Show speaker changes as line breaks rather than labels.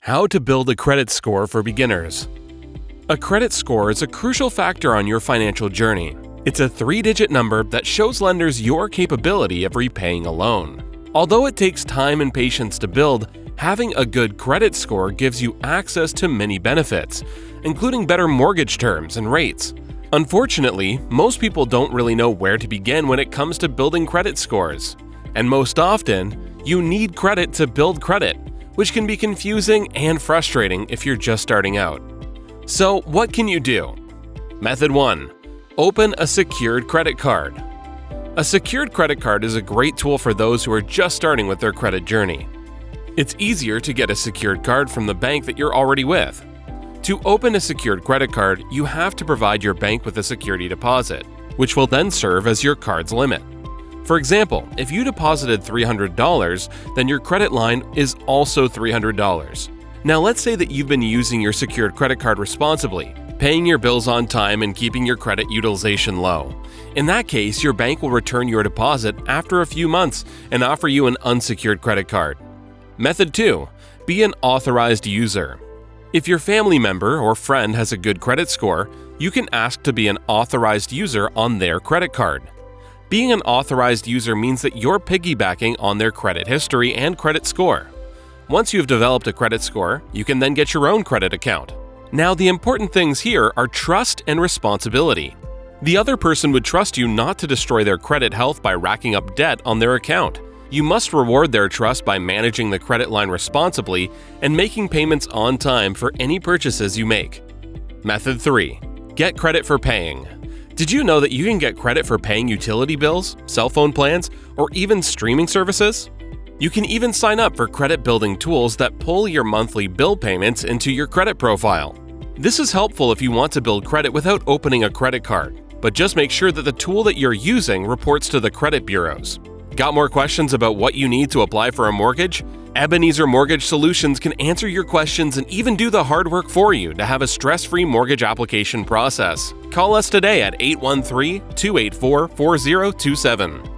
How to build a credit score for beginners. A credit score is a crucial factor on your financial journey. It's a 3-digit number that shows lenders your capability of repaying a loan. Although it takes time and patience to build, having a good credit score gives you access to many benefits, including better mortgage terms and rates. Unfortunately, most people don't really know where to begin when it comes to building credit scores. And most often, you need credit to build credit, which can be confusing and frustrating if you're just starting out. So, what can you do? Method 1. Open a secured credit card. A secured credit card is a great tool for those who are just starting with their credit journey. It's easier to get a secured card from the bank that you're already with. To open a secured credit card, you have to provide your bank with a security deposit, which will then serve as your card's limit. For example, if you deposited $300, then your credit line is also $300. Now let's say that you've been using your secured credit card responsibly, paying your bills on time and keeping your credit utilization low. In that case, your bank will return your deposit after a few months and offer you an unsecured credit card. Method 2. Be an authorized user. If your family member or friend has a good credit score, you can ask to be an authorized user on their credit card. Being an authorized user means that you're piggybacking on their credit history and credit score. Once you've developed a credit score, you can then get your own credit account. Now, the important things here are trust and responsibility. The other person would trust you not to destroy their credit health by racking up debt on their account. You must reward their trust by managing the credit line responsibly and making payments on time for any purchases you make. Method 3. Get credit for paying. Did you know that you can get credit for paying utility bills, cell phone plans, or even streaming services? You can even sign up for credit-building tools that pull your monthly bill payments into your credit profile. This is helpful if you want to build credit without opening a credit card, but just make sure that the tool that you're using reports to the credit bureaus. Got more questions about what you need to apply for a mortgage? Ebenezer Mortgage Solutions can answer your questions and even do the hard work for you to have a stress-free mortgage application process. Call us today at 813-284-4027.